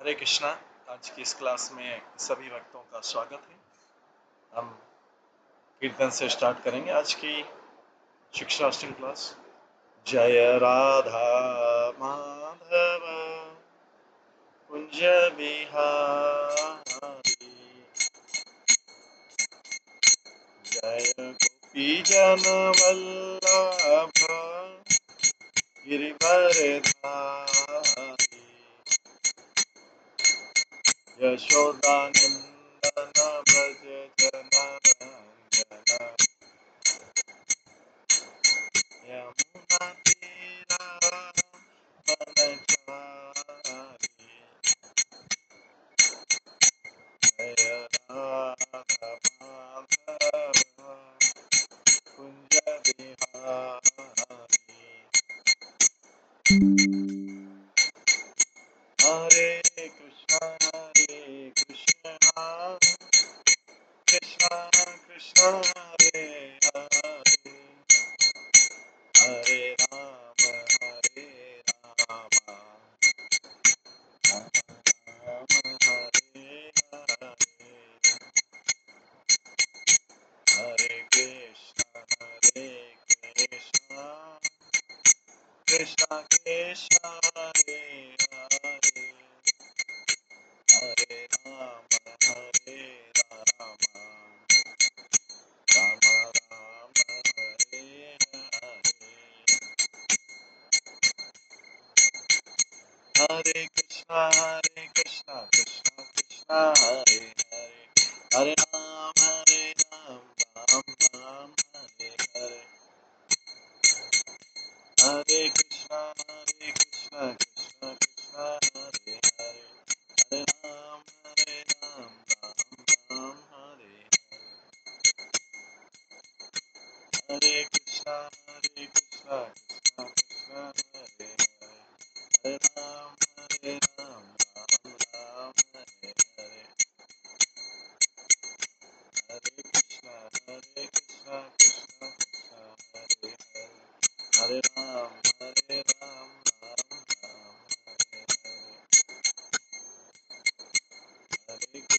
हरे कृष्णा। आज की इस क्लास में सभी भक्तों का स्वागत है। हम कीर्तन से स्टार्ट करेंगे आज की शिक्षाष्टमी क्लास। जय राधा माधव कुंज बिहारी, जय गोपी जन वल्लभ गिरिवरधारी, यशोदानंदन व्रज जनरंजन, यमुना तीरा वनचारी, जय राधा माधव कुंज बिहारी। हरे कृष्णा कृष्णा कृष्णा हरे हरे, हरे राम राम हरे हरे, हरे कृष्णा कृष्णा कृष्णा हरे हरे, हरे राम राम राम हरे हरे, हरे कृष्णा कृष्णा कृष्णा हरे हरे, हरे राम राम राम हरे हरे, हरे कृष्णा कृष्णा कृष्णा हरे हरे, हरे राम राम राम हरे हरे, हरे कृष्णा कृष्णा कृष्णा हरे हरे, हरे राम राम राम हरे हरे, हरे कृष्णा कृष्णा कृष्णा हरे हरे, हरे राम राम राम हरे हरे, हरे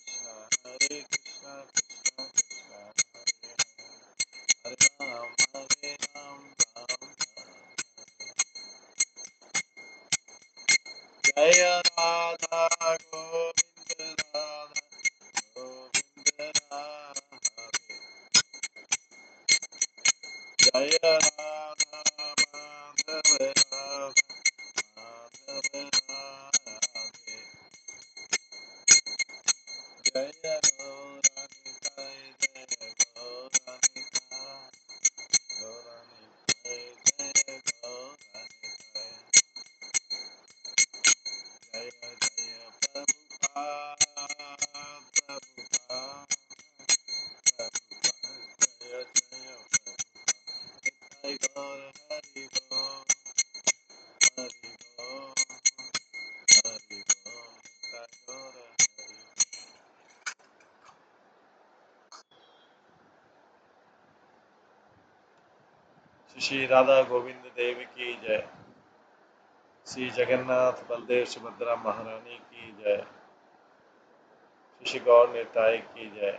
कृष्णा कृष्णा कृष्णा हरे हरे, हरे राम राम राम हरे हरे। जय राधा गोविंद राधा गोविंद राधे, जय राधा माधव राधा माधव राधे, जय गौरानिताय जय गौरानिताय, गौरानिताय जय गौरानिताय, जय जय प्रभुपाद प्रभुपाद प्रभुपाद, जय जय प्रभुपाद, निताय गौर हरि बोल हरि बोल हरि बोल, निताय गौर हरि बोल। श्री राधा गोविंद देव की जय, श्री जगन्नाथ बलदेव सुभद्रा महारानी की जय, श्री गौर निताय की जय,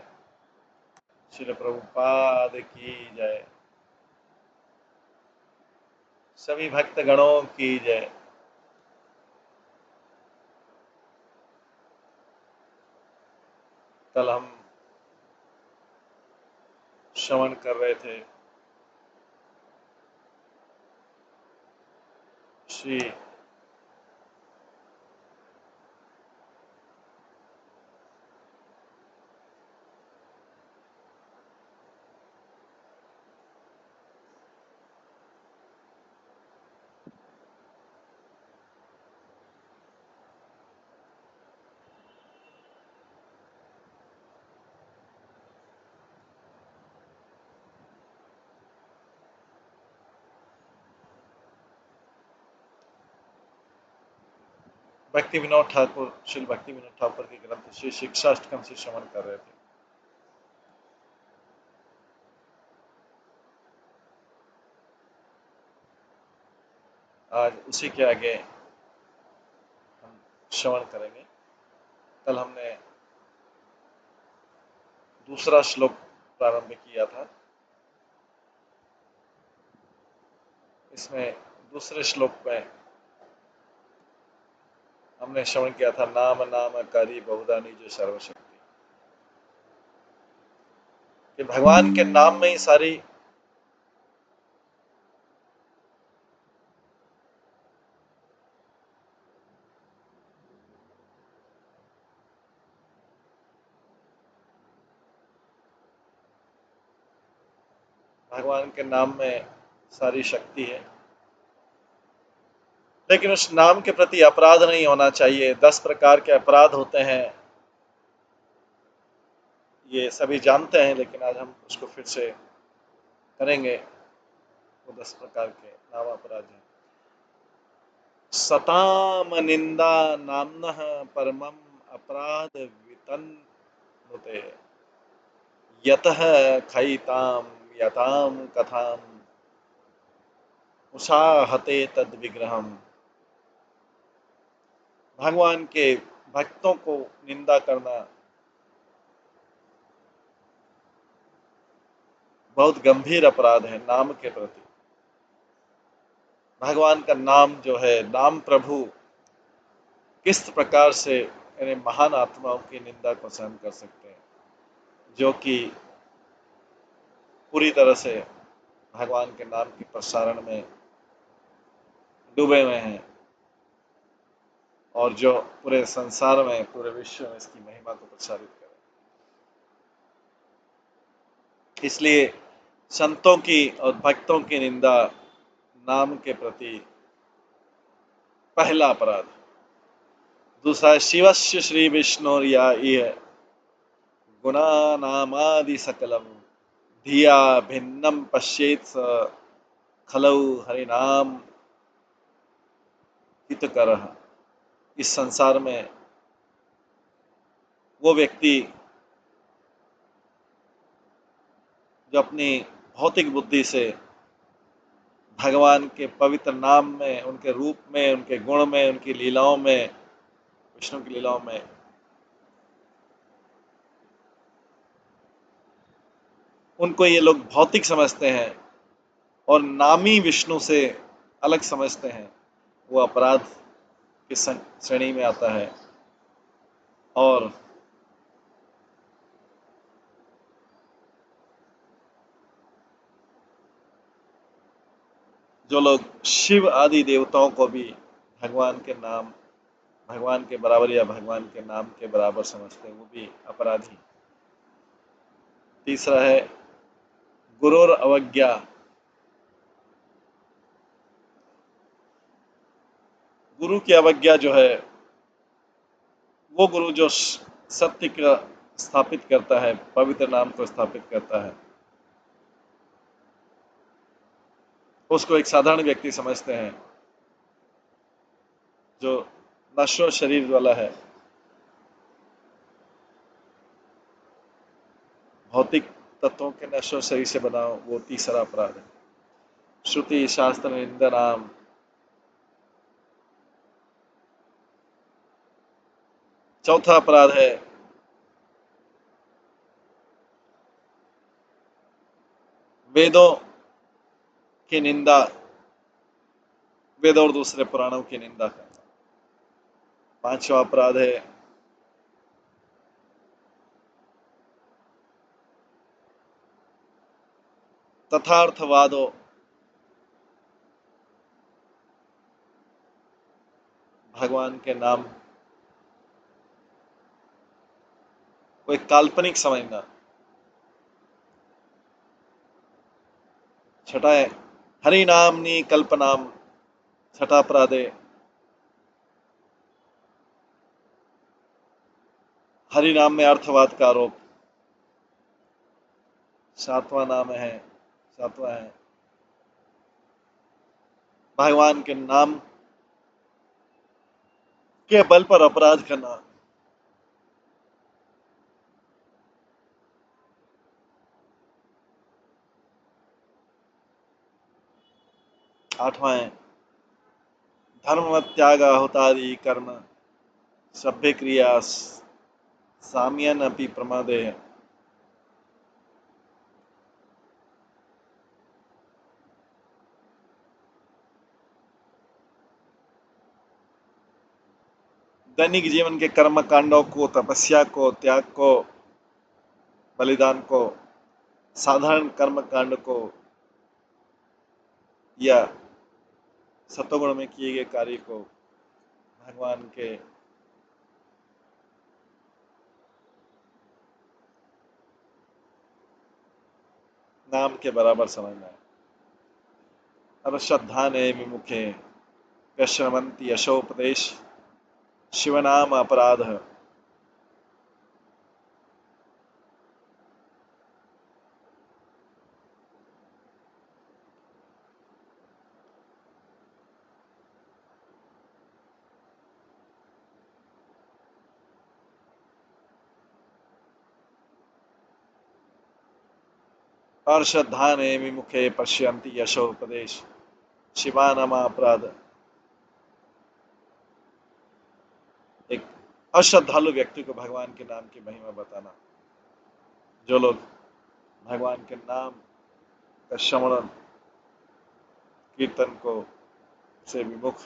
श्री प्रभुपाद की जय, सभी भक्त गणों की जय। कल हम श्रवण कर रहे थे श्री भक्ति विनोद ठाकुर, श्री भक्ति विनोद ठाकुर के ग्रंथ श्री शिक्षाष्टकम से श्रवण कर रहे थे। आज उसी के आगे हम श्रवण करेंगे कल हमने दूसरा श्लोक प्रारंभ किया था। इसमें दूसरे श्लोक में हमने श्रवण किया था नाम नामकारी बहुधा निज सर्वशक्ति, कि भगवान के नाम में ही सारी भगवान के नाम में सारी शक्ति है। लेकिन उस नाम के प्रति अपराध नहीं होना चाहिए। 10 प्रकार के अपराध होते हैं, ये सभी जानते हैं, लेकिन आज हम उसको फिर से करेंगे। वो 10 प्रकार के नाम अपराध हैं। सताम निंदा नामनः परमम अपराध वितन्नुते यतः खयिताम यताम कथाम उषाहते तद विग्रहम। भगवान के भक्तों को निंदा करना बहुत गंभीर अपराध है नाम के प्रति। भगवान का नाम जो है, नाम प्रभु किस प्रकार से यानी महान आत्माओं की निंदा को सहन कर सकते हैं, जो कि पूरी तरह से भगवान के नाम के प्रसारण में डूबे हुए हैं और जो पूरे संसार में, पूरे विश्व में इसकी महिमा को प्रसारित करें। इसलिए संतों की और भक्तों की निंदा नाम के प्रति पहला अपराध। दूसरा, शिवस्य श्री विष्णुर्या इह गुणानामादि सकलम धिया भिन्नम पश्येत स खलौ हरिनाम हितकरः। इस संसार में वो व्यक्ति जो अपनी भौतिक बुद्धि से भगवान के पवित्र नाम में, उनके रूप में, उनके गुण में, उनकी लीलाओं में, विष्णु की लीलाओं में उनको ये लोग भौतिक समझते हैं और नामी विष्णु से अलग समझते हैं, वो अपराध की श्रेणी में आता है। और जो लोग शिव आदि देवताओं को भी भगवान के नाम, भगवान के बराबर या भगवान के नाम के बराबर समझते हैं, वो भी अपराधी। तीसरा है गुरुर अवज्ञा। गुरु की अवज्ञा जो है, वो गुरु जो सत्य का स्थापित करता है, पवित्र नाम को स्थापित करता है, उसको एक साधारण व्यक्ति समझते हैं जो नश्वर शरीर वाला है, भौतिक तत्वों के नश्वर शरीर से बना। वो तीसरा अपराध है। श्रुति शास्त्र निंदा नाम। चौथा अपराध है वेदों की निंदा, वेद और दूसरे पुराणों की निंदा करना। पांचवा अपराध है तथार्थवादो। भगवान के नाम को एक काल्पनिक समझना। छठा है हरि नामनी कल्पनाम। छठा अपराध है हरि नाम में अर्थवाद का आरोप। सातवां है भगवान के नाम के बल पर अपराध करना। आठवां है धर्म त्याग होतादि कर्म सभ्य क्रिया साम्यन अपि प्रमादे। दैनिक जीवन के कर्म कांडों को, तपस्या को, त्याग को, बलिदान को, साधारण कर्म कांड को या सतोगुण में किए गए कार्य को भगवान के नाम के बराबर समझना है। और श्रद्धा ने विमुखे यशवंती यशोपदेश शिवनाम अपराध। और श्रद्धा ने विमुखे पश्यंती यशोपदेश शिवानाम अपराध। एक अश्रद्धालु व्यक्ति को भगवान के नाम की महिमा बताना। जो लोग भगवान के नाम का श्रवण कीर्तन को से विमुख,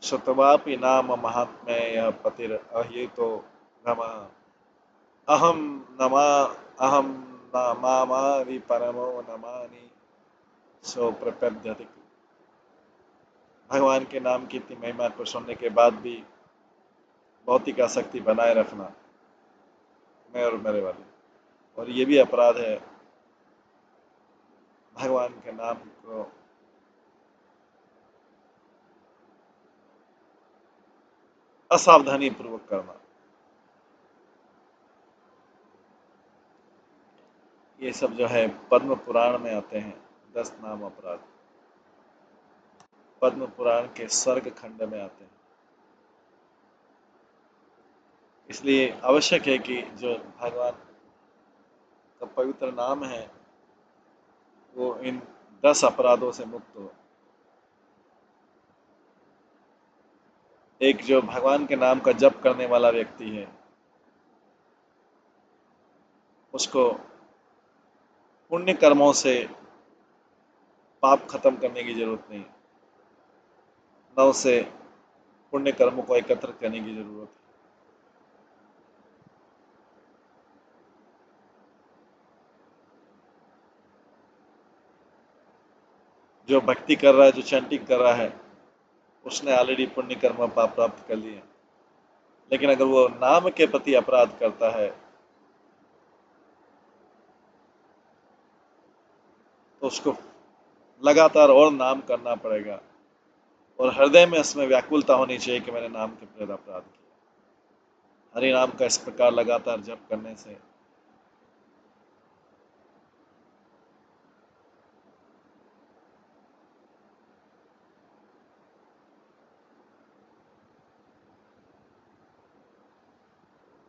शतवापि नाम महात्म्य पतिर अहितो नमा अहम नमा अहम नमामि परमो नमानि सो प्रपद्यति। भगवान के नाम की इतनी महिमा को सुनने के बाद भी भौतिक आसक्ति बनाए रखना, मैं और मेरे वाले, और ये भी अपराध है भगवान के नाम को असावधानी पूर्वक करना। ये सब जो है पद्म पुराण में आते हैं 10 नाम अपराध, पद्म पुराण के सर्ग खंड में आते हैं। इसलिए आवश्यक है कि जो भगवान का पवित्र नाम है वो इन 10 अपराधों से मुक्त हो। एक जो भगवान के नाम का जप करने वाला व्यक्ति है उसको पुण्य कर्मों से पाप खत्म करने की जरूरत नहीं, न उसे पुण्य कर्मों को एकत्र करने की जरूरत है। जो भक्ति कर रहा है, जो चैंटिंग कर रहा है, उसने ऑलरेडी पुण्य कर्म पाप प्राप्त कर लिए। लेकिन अगर वो नाम के प्रति अपराध करता है तो उसको लगातार और नाम करना पड़ेगा और हृदय में इसमें व्याकुलता होनी चाहिए कि मैंने नाम के प्रति अपराध किया। हरि नाम का इस प्रकार लगातार जप करने से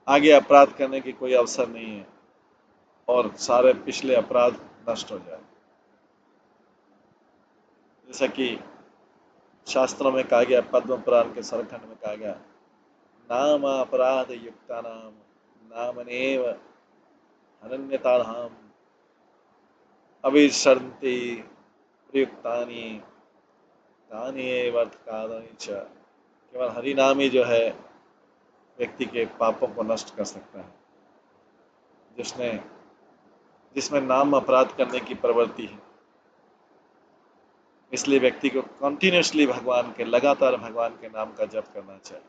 आगे अपराध करने की कोई अवसर नहीं है और सारे पिछले अपराध नष्ट हो जाए। जैसा कि शास्त्रों में कहा गया, पद्म पुराण के सरखंड में कहा गया, नाम अपराध युक्ता नाम नामनेव अनन्यताधाम अविसरन्ति प्रयुक्तानि तानि एव अर्थकानि च। केवल हरि नाम ही जो है व्यक्ति के पापों को नष्ट कर सकता है। जिसमें नाम अपराध करने की प्रवृत्ति है, इसलिए व्यक्ति को कंटिन्यूसली लगातार भगवान के नाम का जप करना चाहिए।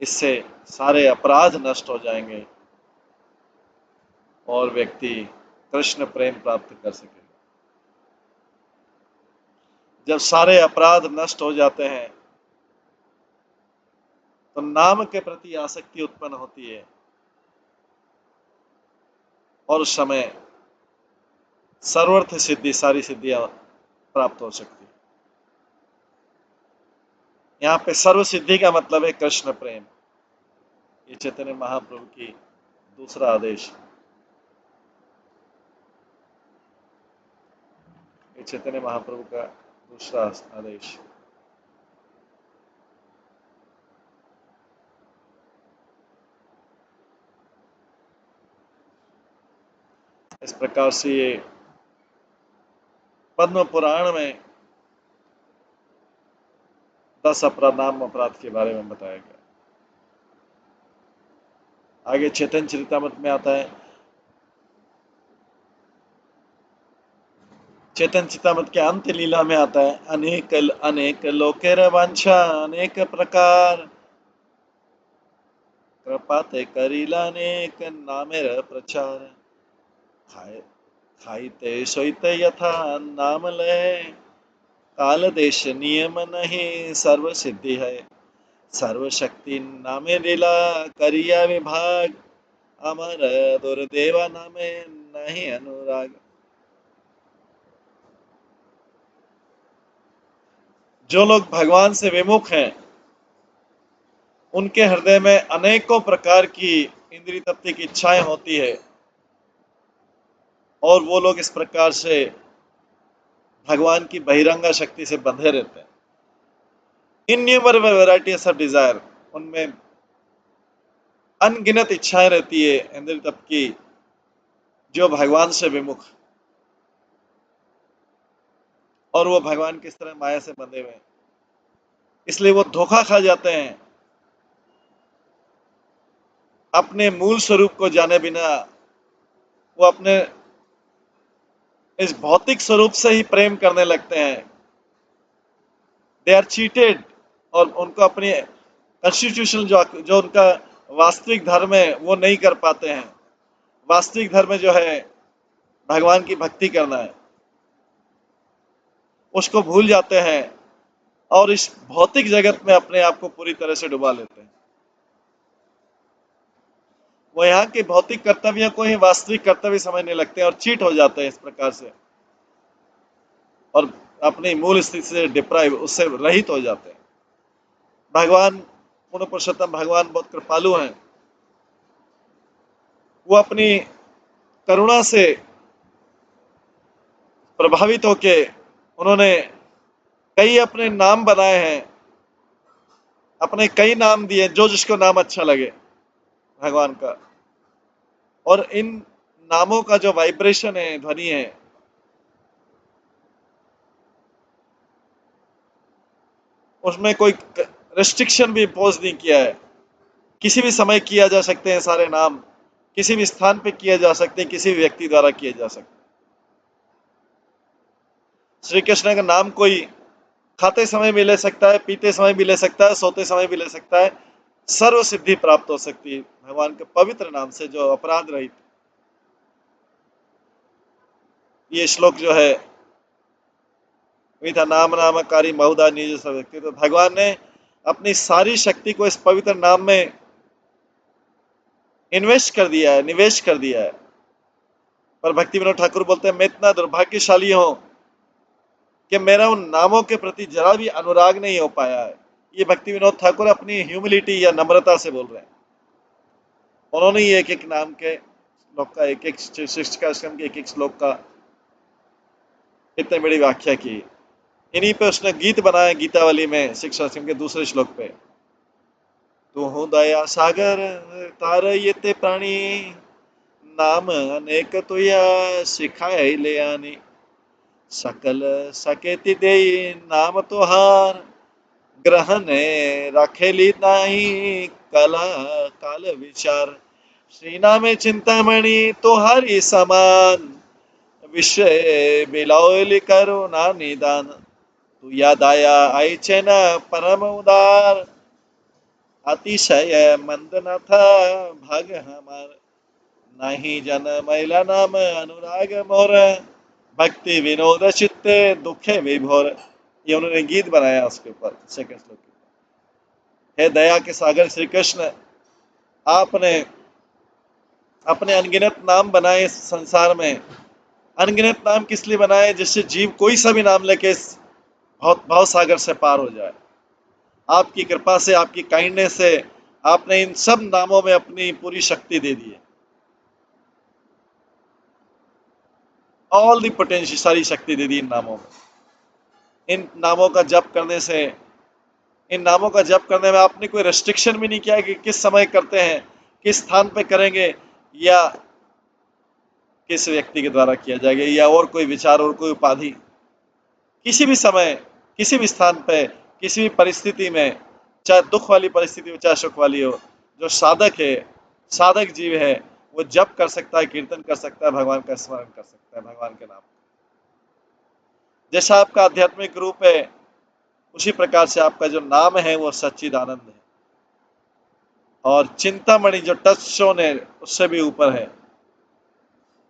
इससे सारे अपराध नष्ट हो जाएंगे और व्यक्ति कृष्ण प्रेम प्राप्त कर सकेगा। जब सारे अपराध नष्ट हो जाते हैं तो नाम के प्रति आसक्ति उत्पन्न होती है और उस समय सर्वर्थ सिद्धि, सारी सिद्धियां प्राप्त हो सकती है। यहाँ पे सर्व सिद्धि का मतलब है कृष्ण प्रेम। ये चैतन्य महाप्रभु की दूसरा आदेश, ये चैतन्य महाप्रभु का दूसरा आदेश। इस प्रकार से ये पद्म पुराण में 10 नाम अपराध के बारे में बताया गया। आगे चैतन्य चरितमृत में आता है, चैतन्य चरितमृत के अंत लीला में आता है, अनेक अनेक लोकेर वांछा अनेक प्रकार, कृपाते करीला अनेक नामेर प्रचार, खाए खाइते सोइते यथा नाम लय, काल देश नियम नहीं सर्व सिद्धि है, सर्वशक्ति नामे लीला करिया विभाग, अमर दुर्देवा नामे नहीं अनुराग। जो लोग भगवान से विमुख हैं उनके हृदय में अनेकों प्रकार की इंद्रिय तृप्ति की इच्छाएं होती है और वो लोग इस प्रकार से भगवान की बहिरंगा शक्ति से बंधे रहते हैं। इन्यूमरेबल वैरायटीज ऑफ डिजायर, उनमें अनगिनत इच्छाएं रहती है इंद्रिय तृप्ति की, जो भगवान से विमुख, और वो भगवान किस तरह माया से बंधे हुए हैं, इसलिए वो धोखा खा जाते हैं। अपने मूल स्वरूप को जाने बिना वो अपने इस भौतिक स्वरूप से ही प्रेम करने लगते हैं। दे आर चीटेड, और उनको अपनी कॉन्स्टिट्यूशन जो उनका वास्तविक धर्म है वो नहीं कर पाते हैं। वास्तविक धर्म जो है भगवान की भक्ति करना है, उसको भूल जाते हैं और इस भौतिक जगत में अपने आप को पूरी तरह से डुबा लेते हैं। वो यहाँ के भौतिक कर्तव्यों को ही वास्तविक कर्तव्य समझने लगते हैं और चीट हो जाते हैं इस प्रकार से, और अपनी मूल स्थिति से डिप्राइव, उससे रहित हो जाते हैं। भगवान पूर्ण पुरुषोत्तम भगवान बहुत कृपालु हैं। वो अपनी करुणा से प्रभावित होके उन्होंने कई अपने नाम बनाए हैं, अपने कई नाम दिए जो जिसको नाम अच्छा लगे भगवान का, और इन नामों का जो वाइब्रेशन है, ध्वनि है, उसमें कोई रेस्ट्रिक्शन भी इम्पोज नहीं किया है। किसी भी समय किया जा सकते हैं सारे नाम, किसी भी स्थान पे किए जा सकते हैं, किसी भी व्यक्ति द्वारा किए जा सकते हैं। श्री कृष्ण का नाम कोई खाते समय भी ले सकता है, पीते समय भी ले सकता है, सोते समय भी ले सकता है, सर्व सिद्धि प्राप्त हो सकती है भगवान के पवित्र नाम से जो अपराध रहित। ये श्लोक जो है मीठा नाम नामकारी बहुधा निज सब व्यक्ति, तो भगवान ने अपनी सारी शक्ति को इस पवित्र नाम में इन्वेस्ट कर दिया है, निवेश कर दिया है। पर भक्ति विनोद ठाकुर बोलते हैं, मैं इतना दुर्भाग्यशाली हूं कि मेरा उन नामों के प्रति जरा भी अनुराग नहीं हो पाया है। ये भक्ति विनोद ठाकुर अपनी ह्यूमिलिटी या नम्रता से बोल रहे हैं। उन्होंने ही एक एक नाम के श्लोक का, एक एक शिष्टाश्रम के एक एक श्लोक का इतनी बड़ी व्याख्या की। इन्हीं पे उसने गीत बनाया गीतावली में, शिक्षाश्रम के दूसरे श्लोक पे, तू हूँ दया सागर तार ये ते प्राणी, नाम अनेक तुया सिखाए ले आनी, सकल सकेति दे नाम तुहार, ग्रहण रखेली नाही कला काल विचार, श्री नामे चिंतामणि तुहारी समान, विश्व बिलौली करुणा निदान, तू या दया आईचे न परम उदार, अतिशय मंद न था भाग हमार, नहीं जन महिला नाम अनुराग मोर, भक्ति विनोद चित्ते दुखे विभोर। ये उन्होंने गीत बनाया उसके ऊपर, सेकंड श्लोक के ऊपर। हे दया के सागर श्री कृष्ण, आपने अपने अनगिनत नाम बनाए इस संसार में। अनगिनत नाम किस लिए बनाए? जिससे जीव कोई सा भी नाम लेके इस भाव सागर से पार हो जाए। आपकी कृपा से, आपकी काइंडनेस से आपने इन सब नामों में अपनी पूरी शक्ति दे दी है। ऑल दी पोटेंशियल, सारी शक्ति दे दी इन नामों में। इन नामों का जप करने से, इन नामों का जप करने में आपने कोई रेस्ट्रिक्शन भी नहीं किया कि किस समय करते हैं, किस स्थान पे करेंगे, या किस व्यक्ति के द्वारा किया जाएगा, या और कोई विचार और कोई उपाधि किसी भी समय, किसी भी स्थान पे, किसी भी परिस्थिति में, चाहे दुख वाली परिस्थिति हो चाहे सुख वाली हो, जो साधक है, साधक जीव है, वो जप कर सकता है, कीर्तन कर सकता है, भगवान का स्मरण कर सकता है, भगवान के नाम। जैसा आपका आध्यात्मिक रूप है, उसी प्रकार से आपका जो नाम है वो सच्चिदानंद है, और चिंतामणि जो टच स्टोन है उससे भी ऊपर है।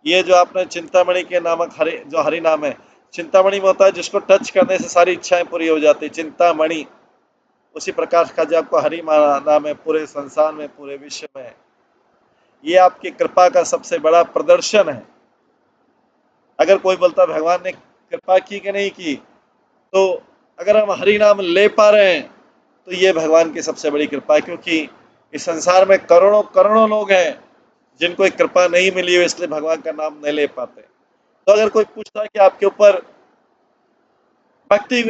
ये जो आपने चिंतामणि के नामक हरि नाम है, चिंतामणि में होता है जिसको टच करने से सारी इच्छाएं पूरी हो जाती है, चिंतामणि। उसी प्रकार का जो आपको हरि नाम है, पूरे संसार में, पूरे विश्व में, ये आपकी कृपा का सबसे बड़ा प्रदर्शन है। अगर कोई बोलता भगवान ने कृपा की कि नहीं की, तो अगर हम हरि नाम ले पा रहे हैं तो ये भगवान की सबसे बड़ी कृपा है, क्योंकि इस संसार में करोड़ों करोड़ों लोग हैं जिनको एक कृपा नहीं मिली है, इसलिए भगवान का नाम नहीं ले पाते। तो अगर कोई पूछता है कि आपके ऊपर भक्ति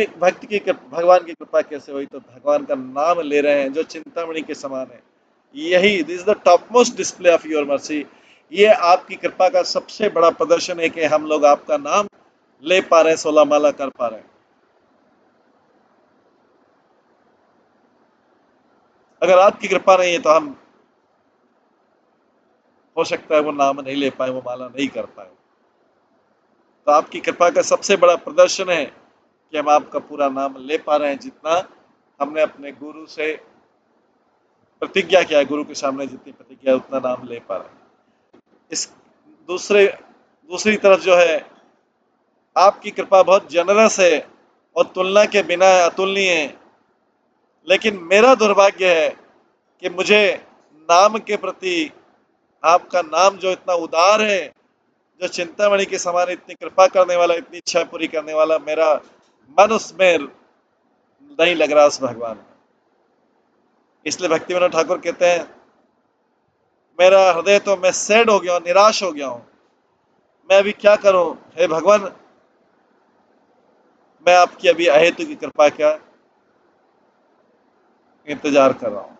की भगवान की कृपा कैसे हुई, तो भगवान का नाम ले रहे हैं जो चिंतामणि के समान है। यही this is the top most display of your mercy. ये आपकी कृपा का सबसे बड़ा प्रदर्शन है कि हम लोग आपका नाम ले पा रहे हैं, 16 माला कर पा रहे हैं। अगर आपकी कृपा नहीं है तो हम, हो सकता है वो नाम नहीं ले पाए, वो माला नहीं कर पाए। तो आपकी कृपा का सबसे बड़ा प्रदर्शन है कि हम आपका पूरा नाम ले पा रहे हैं, जितना हमने अपने गुरु से प्रतिज्ञा किया है, गुरु के सामने जितनी प्रतिज्ञा उतना नाम ले पा रहे हैं। इस दूसरे दूसरी तरफ जो है, आपकी कृपा बहुत जनरस है और तुलना के बिना अतुलनीय है। लेकिन मेरा दुर्भाग्य है कि मुझे नाम के प्रति, आपका नाम जो इतना उदार है, जो चिंतामणि के समान इतनी कृपा करने वाला, इतनी इच्छा पूरी करने वाला, मेरा मन उसमें नहीं लग रहा उस भगवान में। इसलिए भक्ति विनोद ठाकुर कहते हैं, मेरा हृदय तो, मैं सैड हो गया हूँ, निराश हो गया हूँ, मैं अभी क्या करूं। हे भगवान, मैं आपकी अभी अहेतु की कृपा का इंतजार कर रहा हूँ,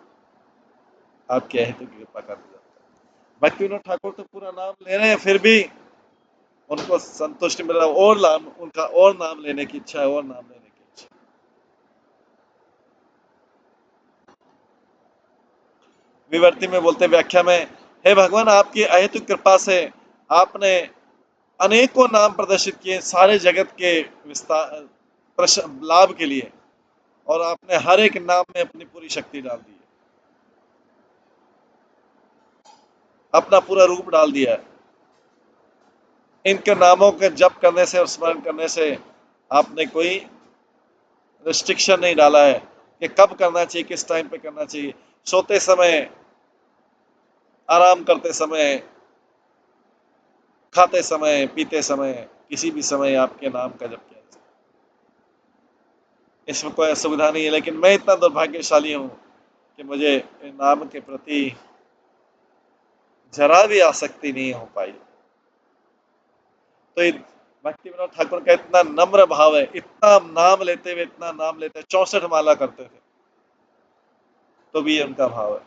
आपकी अहेतु की कृपा का इंतजार। भक्ति विनोद ठाकुर तो पूरा नाम ले रहे हैं, फिर भी उनको संतुष्टि मिल रहा है, और नाम, उनका और नाम लेने की इच्छा है, और नाम लेने की इच्छा। विवर्ती में बोलते, व्याख्या में, हे भगवान, आपकी अहेतु कृपा से आपने अनेकों नाम प्रदर्शित किए सारे जगत के विस्तार लाभ के लिए, और आपने हर एक नाम में अपनी पूरी शक्ति डाल दी है, अपना पूरा रूप डाल दिया है। इनके नामों के जप करने से और स्मरण करने से आपने कोई रिस्ट्रिक्शन नहीं डाला है कि कब करना चाहिए, किस टाइम पे करना चाहिए, सोते समय, आराम करते समय, खाते समय, पीते समय, किसी भी समय आपके नाम का जप किया जाए। इसमें कोई असुविधा नहीं है। लेकिन मैं इतना दुर्भाग्यशाली हूँ कि मुझे नाम के प्रति जरा भी आसक्ति नहीं हो पाई। तो भक्ति विनोद ठाकुर का इतना नम्र भाव है, इतना नाम लेते हुए, इतना नाम लेते, 64 माला करते थे, तो भी ये उनका भाव है।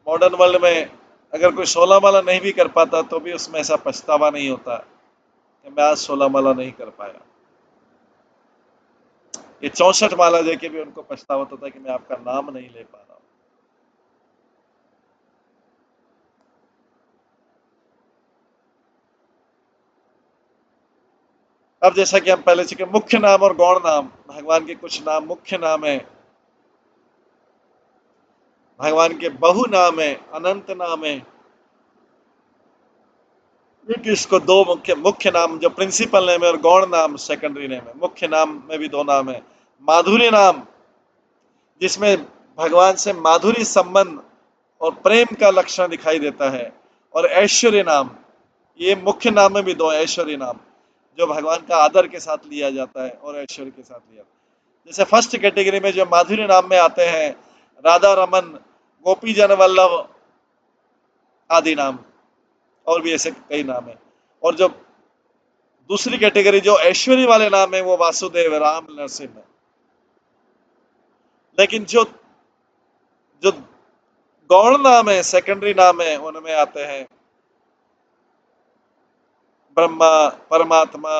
मॉडर्न वर्ल्ड में अगर कोई 16 माला नहीं भी कर पाता, तो भी उसमें ऐसा पछतावा नहीं होता कि मैं आज 16 माला नहीं कर पाया। ये 64 माला देके भी उनको पछतावा होता था कि मैं आपका नाम नहीं ले पा रहा हूं। अब जैसा कि हम पहले चुके, मुख्य नाम और गौण नाम, भगवान के कुछ नाम मुख्य नाम है, भगवान के बहु नाम है, अनंत नाम है। इसको दो मुख्य मुख्य नाम जो प्रिंसिपल नेम है, और गौण नाम सेकेंडरी नेम है। मुख्य नाम में भी दो नाम है, माधुर्य नाम जिसमें भगवान से माधुर्य संबंध और प्रेम का लक्षण दिखाई देता है, और ऐश्वर्य नाम, ये मुख्य नाम में भी दो, ऐश्वर्य नाम जो भगवान का आदर के साथ लिया जाता है और ऐश्वर्य के साथ लिया जाता है। जैसे फर्स्ट कैटेगरी में जो माधुर्य नाम में आते हैं, राधा रमन, गोपी जन वल्लभ आदि नाम, और भी ऐसे कई नाम है। और जो दूसरी कैटेगरी जो ऐश्वर्य वाले नाम है, वो वासुदेव, राम, नरसिंह है। लेकिन जो जो गौण नाम है, सेकेंडरी नाम है, उनमें आते हैं ब्रह्मा, परमात्मा,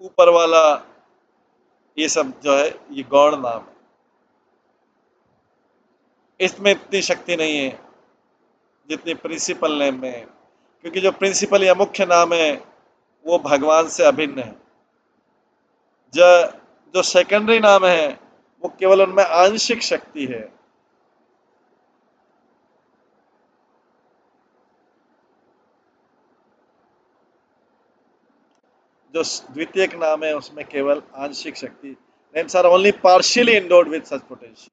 ऊपर वाला, ये सब जो है ये गौण नाम है। इसमें इतनी शक्ति नहीं है जितनी प्रिंसिपल नेम में है, क्योंकि जो प्रिंसिपल या मुख्य नाम है वो भगवान से अभिन्न है। जो जो सेकेंडरी नाम है वो केवल उनमें आंशिक शक्ति है। जो द्वितीयक नाम है उसमें केवल आंशिक शक्ति, names are only partially endowed with such potential.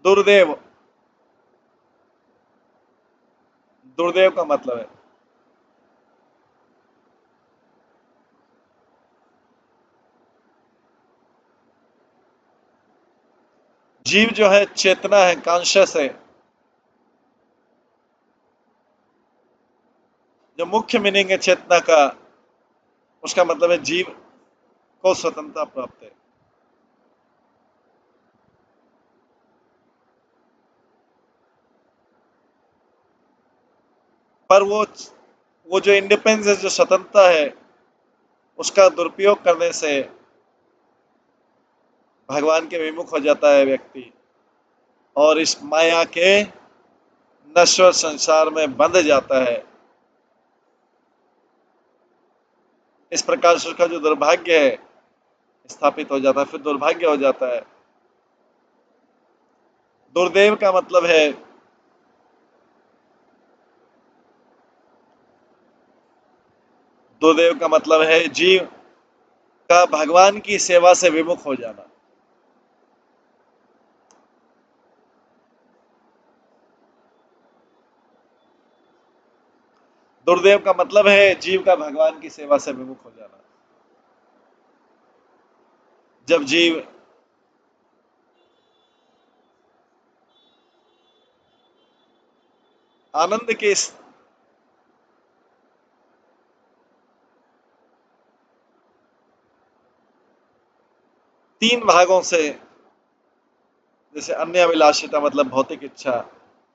दुर्देव, दुर्देव का मतलब है जीव जो है चेतना है, कॉन्शियस है। जो मुख्य मीनिंग है चेतना का, उसका मतलब है जीव को स्वतंत्रता प्राप्त है। पर वो जो इंडिपेंडेंस है, जो स्वतंत्रता है, उसका दुरुपयोग करने से भगवान के विमुख हो जाता है व्यक्ति, और इस माया के नश्वर संसार में बंध जाता है। इस प्रकार से उसका जो दुर्भाग्य है स्थापित हो जाता है, फिर दुर्भाग्य हो जाता है। दुर्देव का मतलब है दुर्देव का मतलब है जीव का भगवान की सेवा से विमुख हो जाना। दुर्देव का मतलब है जीव का भगवान की सेवा से विमुख हो जाना। जब जीव आनंद के इस तीन भागों से, जैसे अन्य अभिलाषिता मतलब भौतिक इच्छा,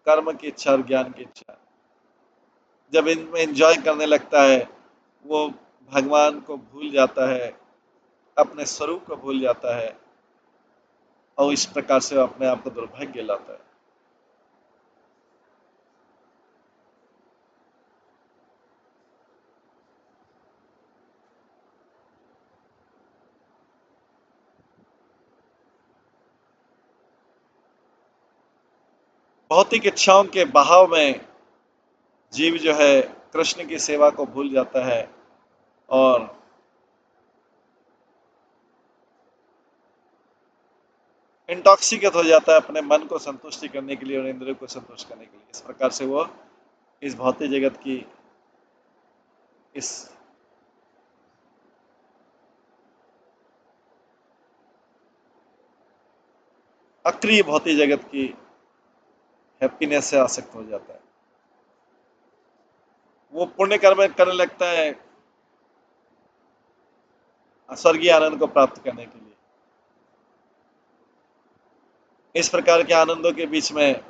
कर्म की इच्छा और ज्ञान की इच्छा, जब इनमें एंजॉय करने लगता है वो भगवान को भूल जाता है, अपने स्वरूप को भूल जाता है, और इस प्रकार से वो अपने आप को दुर्भाग्य लाता है। भौतिक इच्छाओं के बहाव में जीव जो है कृष्ण की सेवा को भूल जाता है, और इंटॉक्सिकेट हो जाता है अपने मन को संतुष्टि करने के लिए और इंद्रियों को संतुष्ट करने के लिए। इस प्रकार से वो इस भौतिक जगत की, इस अक्रिय भौतिक जगत की हैप्पीनेस से आसक्त हो जाता है। वो पुण्य कर्म करने लगता है स्वर्गीय आनंद को प्राप्त करने के लिए। इस प्रकार के आनंदों के बीच में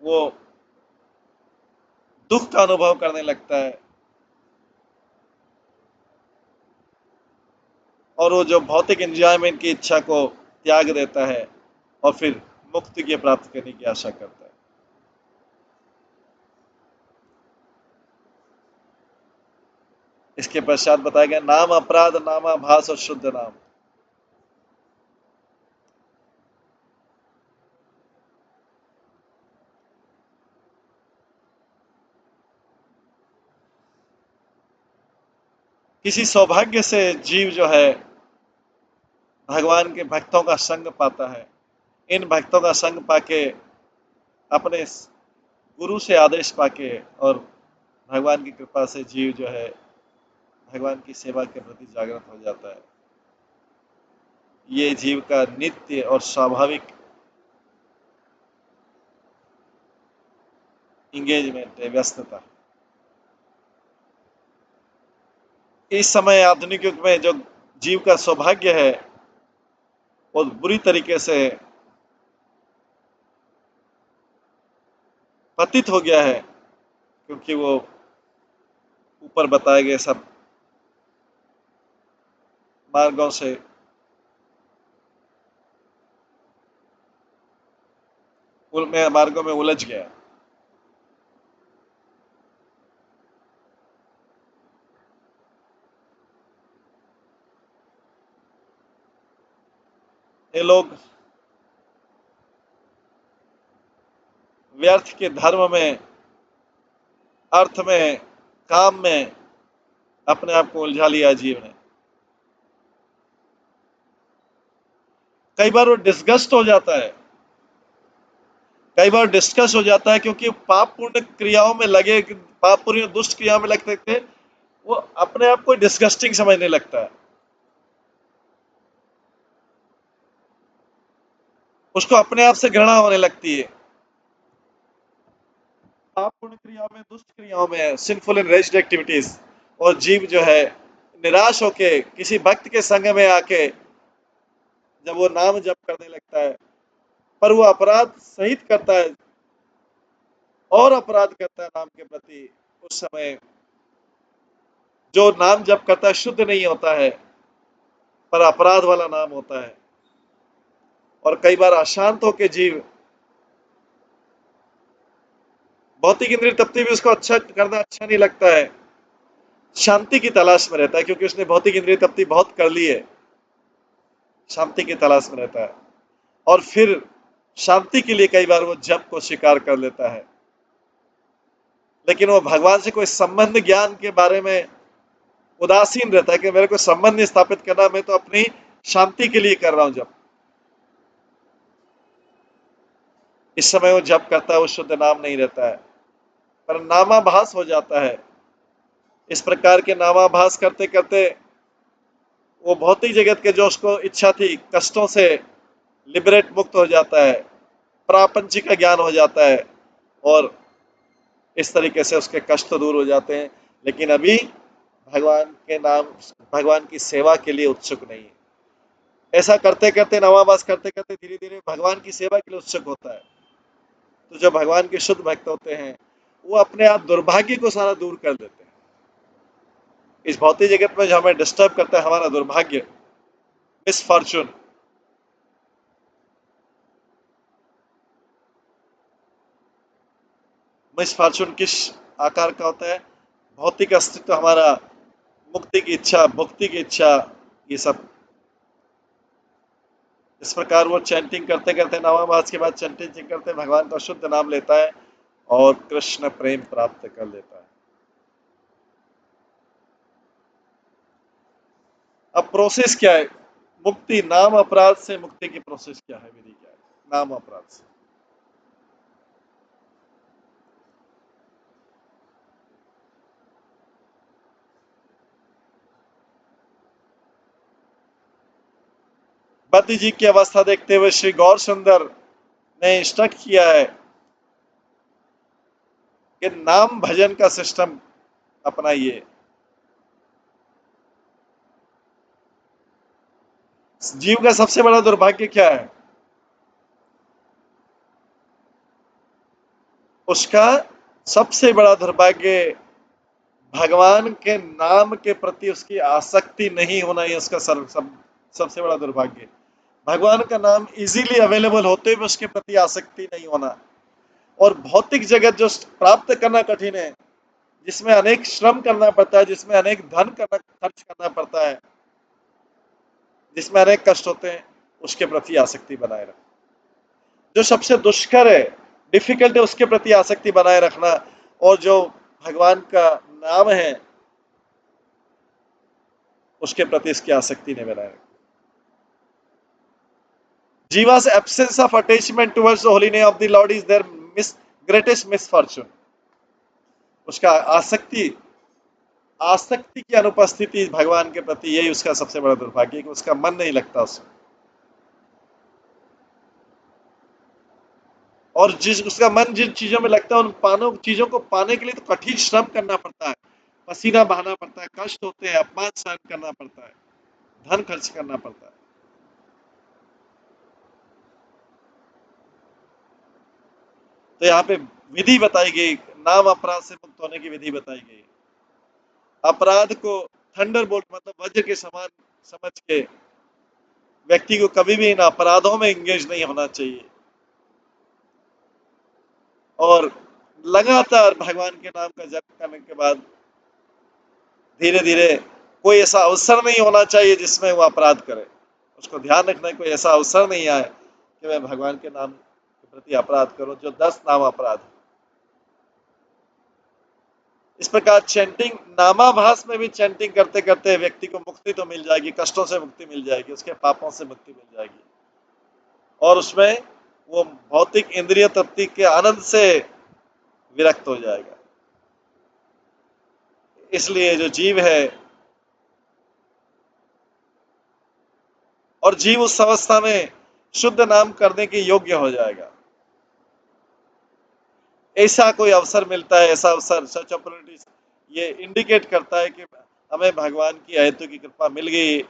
वो दुख का अनुभव करने लगता है, और वो जो भौतिक एंजॉयमेंट की इच्छा को त्याग देता है और फिर मुक्ति की प्राप्त करने की आशा करता है। इसके पश्चात बताया गया नाम अपराध, नामाभास और शुद्ध नाम। किसी सौभाग्य से जीव जो है भगवान के भक्तों का संग पाता है। इन भक्तों का संग पाके, अपने गुरु से आदेश पाके, और भगवान की कृपा से जीव जो है भगवान की सेवा के प्रति जागृत हो जाता है। ये जीव का नित्य और स्वाभाविक इंगेजमेंट है, व्यस्तता। इस समय आधुनिक युग में जो जीव का सौभाग्य है, वो बुरी तरीके से पतित हो गया है, क्योंकि वो ऊपर बताए गए सब मार्गों से मार्गों में उलझ गया। ये लोग व्यर्थ के धर्म में, अर्थ में, काम में अपने आप को उलझा लिया जीव ने। कई बार वो डिस्गस्ट हो जाता है, कई बार डिस्कस हो जाता है, क्योंकि पाप पूर्ण क्रियाओं में लगे, पाप पूर्ण दुष्ट क्रियाओं में लगते थे, वो अपने आप को डिस्गस्टिंग समझने लगता है, उसको अपने आप से घृणा होने लगती है। पाप पूर्ण क्रियाओं में, दुष्ट क्रियाओं में, सिंफुल एंड रेज्ड एक्टिविटीज, और जीव जो है निराश होके किसी भक्त के संग में आके जब वो नाम जप करने लगता है, पर वो अपराध सहित करता है और अपराध करता है नाम के प्रति, उस समय जो नाम जप करता है शुद्ध नहीं होता है, पर अपराध वाला नाम होता है। और कई बार अशांत होकर जीव भौतिक इंद्रिय तृप्ति भी उसको अच्छा करना अच्छा नहीं लगता है, शांति की तलाश में रहता है, क्योंकि उसने भौतिक इंद्रिय तृप्ति बहुत कर ली है, शांति की तलाश में रहता है। और फिर शांति के लिए कई बार वो जप को स्वीकार कर लेता है, लेकिन वो भगवान से कोई संबंध ज्ञान के बारे में उदासीन रहता है कि मेरे को संबंध नहीं स्थापित करना, मैं तो अपनी शांति के लिए कर रहा हूं जप। इस समय वो जप करता है, वो शुद्ध नाम नहीं रहता है, पर नामाभास हो जाता है। इस प्रकार के नामाभास करते करते वो भौतिक जगत के जो उसको इच्छा थी, कष्टों से लिबरेट, मुक्त हो जाता है, प्रापंचिक का ज्ञान हो जाता है, और इस तरीके से उसके कष्ट दूर हो जाते हैं। लेकिन अभी भगवान के नाम, भगवान की सेवा के लिए उत्सुक नहीं है। ऐसा करते करते, नामाभास करते करते धीरे धीरे भगवान की सेवा के लिए उत्सुक होता है। तो जो भगवान के शुद्ध भक्त होते हैं, वो अपने आप दुर्भाग्य को सारा दूर कर देते हैं। इस भौतिक जगत में जो हमें डिस्टर्ब करता है, हमारा दुर्भाग्य, मिसफॉर्चून, मिसफॉर्चून किस आकार का होता है? भौतिक अस्तित्व हमारा, मुक्ति की इच्छा, भुक्ति की इच्छा, ये सब। इस प्रकार वो चैंटिंग करते करते, नामाभास के बाद चैंटिंग करते भगवान का शुद्ध नाम लेता है और कृष्ण प्रेम प्राप्त कर लेता है। अब प्रोसेस क्या है? मुक्ति, नाम अपराध से मुक्ति की प्रोसेस क्या है, विधि क्या है नाम अपराध से? बद्री जी की अवस्था देखते हुए श्री गौर सुंदर ने इंस्ट्रक्ट किया है कि नाम भजन का सिस्टम अपनाइए। जीव का सबसे बड़ा दुर्भाग्य क्या है? उसका सबसे बड़ा दुर्भाग्य भगवान के नाम के प्रति उसकी आसक्ति नहीं होना, ही उसका सबसे बड़ा दुर्भाग्य। भगवान का नाम इजीली अवेलेबल होते हुए उसके प्रति आसक्ति नहीं होना। और भौतिक जगत जो प्राप्त करना कठिन है, जिसमें अनेक श्रम करना पड़ता है, जिसमें अनेक धन करना, खर्च करना पड़ता है, जिसमें अनेक कष्ट होते हैं, उसके प्रति आसक्ति बनाए रखना। जो सबसे दुष्कर है, डिफिकल्ट है, उसके प्रति आसक्ति बनाए रखना। और जो भगवान का नाम है, उसके प्रति इसकी आसक्ति नहीं बनाए रखना। Jiva's absence of attachment towards the holy name of the Lord is their greatest misfortune. उसका आसक्ति, आसक्ति की अनुपस्थिति भगवान के प्रति, यही उसका सबसे बड़ा दुर्भाग्य है कि उसका मन नहीं लगता उसमें। और जिस उसका मन जिन चीजों में लगता है, उन चीजों को पाने के लिए तो कठिन श्रम करना पड़ता है, पसीना बहाना पड़ता है, कष्ट होते हैं, अपमान सहन करना पड़ता है। धन खर्च करना पड़ता है। तो यहाँ पे विधि बताई गई, नाम अपराध से मुक्त होने की विधि बताई गई। अपराध को थंडरबोल्ट मतलब वज्र के समान समझ के व्यक्ति को कभी भी इन अपराधों में इंगेज नहीं होना चाहिए और लगातार भगवान के नाम का जप करने के बाद धीरे धीरे कोई ऐसा अवसर नहीं होना चाहिए जिसमें वो अपराध करे। उसको ध्यान रखना है कोई ऐसा अवसर नहीं आए कि मैं भगवान के नाम के प्रति अपराध करूं, जो 10 नाम अपराध। इस प्रकार चैंटिंग, नामाभास में भी चैंटिंग करते करते व्यक्ति को मुक्ति तो मिल जाएगी, कष्टों से मुक्ति मिल जाएगी, उसके पापों से मुक्ति मिल जाएगी और उसमें वो भौतिक इंद्रिय तृप्ति के आनंद से विरक्त हो जाएगा। इसलिए जो जीव है और जीव उस अवस्था में शुद्ध नाम करने के योग्य हो जाएगा। ऐसा कोई अवसर मिलता है, ऐसा अवसर सच अपॉर्चुनिटीज ये इंडिकेट करता है कि हमें भगवान की अहेतु की कृपा मिल गई,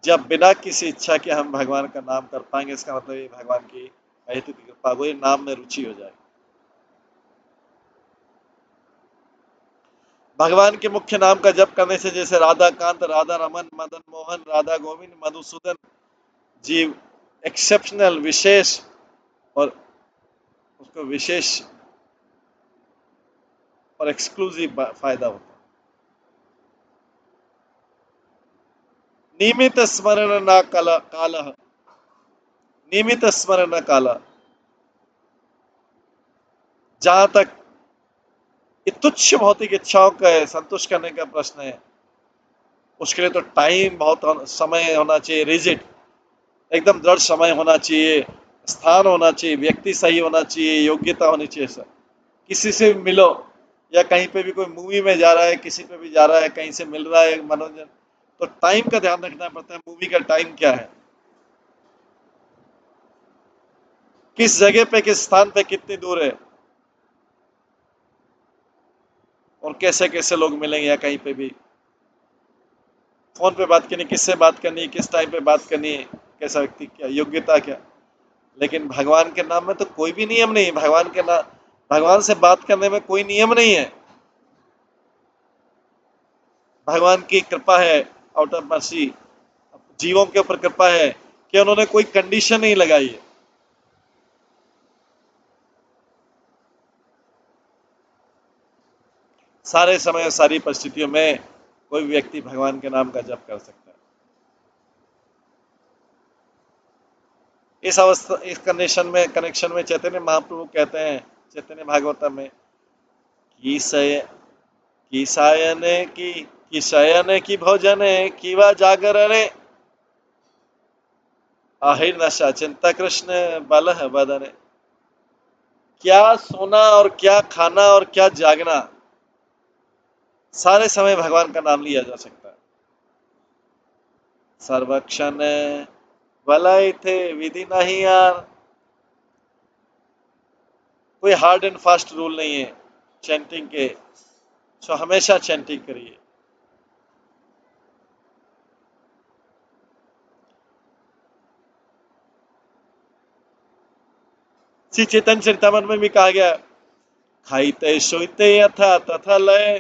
जब बिना किसी इच्छा के हम भगवान का नाम कर पाएंगे। इसका मतलब ये भगवान की अहेतु की कृपा, वही नाम में रुचि हो जाए। भगवान के मुख्य नाम का जप करने से जैसे राधा कांत, राधा रमन, मदन मोहन, राधा गोविंद, मधुसूदन जीव एक्सेप्शनल, विशेष और उसको विशेष और एक्सक्लूसिव फायदा होता है। नियमित स्मरण न काल, नियमित स्मरण न काल। जहां तक तुच्छ भौतिक इच्छाओं का संतुष्ट करने का प्रश्न है, उसके लिए तो टाइम, बहुत समय होना चाहिए, रिजिड एकदम दृढ़ समय होना चाहिए, स्थान होना चाहिए, व्यक्ति सही होना चाहिए, योग्यता होनी चाहिए। सर किसी से भी मिलो या कहीं पे भी कोई मूवी में जा रहा है, किसी पे भी जा रहा है, कहीं से मिल रहा है मनोरंजन, तो टाइम का ध्यान रखना पड़ता है। मूवी का टाइम क्या है, किस जगह पे, किस स्थान पे, कितनी दूर है और कैसे कैसे लोग मिलेंगे, या कहीं पे भी फोन पे बात करनी, किससे बात करनी है, किस टाइम पे बात करनी है, कैसा व्यक्ति, क्या योग्यता क्या। लेकिन भगवान के नाम में तो कोई भी नियम नहीं है। भगवान के नाम, भगवान से बात करने में कोई नियम नहीं है। भगवान की कृपा है, आउट ऑफ मर्सी जीवों के ऊपर कृपा है कि उन्होंने कोई कंडीशन नहीं लगाई है। सारे समय, सारी परिस्थितियों में कोई व्यक्ति भगवान के नाम का जप कर सकता है। इस अवस्था, इस कंडीशन में, कनेक्शन में चैतन्य महाप्रभु कहते हैं चैतन्य भागवतम में कि शयन की भोजन की वा जागरण आहिर नशा चिंता कृष्ण बल बदन। क्या सोना और क्या खाना और क्या जागना, सारे समय भगवान का नाम लिया जा सकता है। सर्वक्षण भलाई थे विधि नहीं यार, कोई हार्ड एंड फास्ट रूल नहीं है चैंटिंग के, सो हमेशा चैंटिंग करिए। श्री चैतन्य चरितमृत में भी कहा गया, खाइते सोइते यथा तथा लय,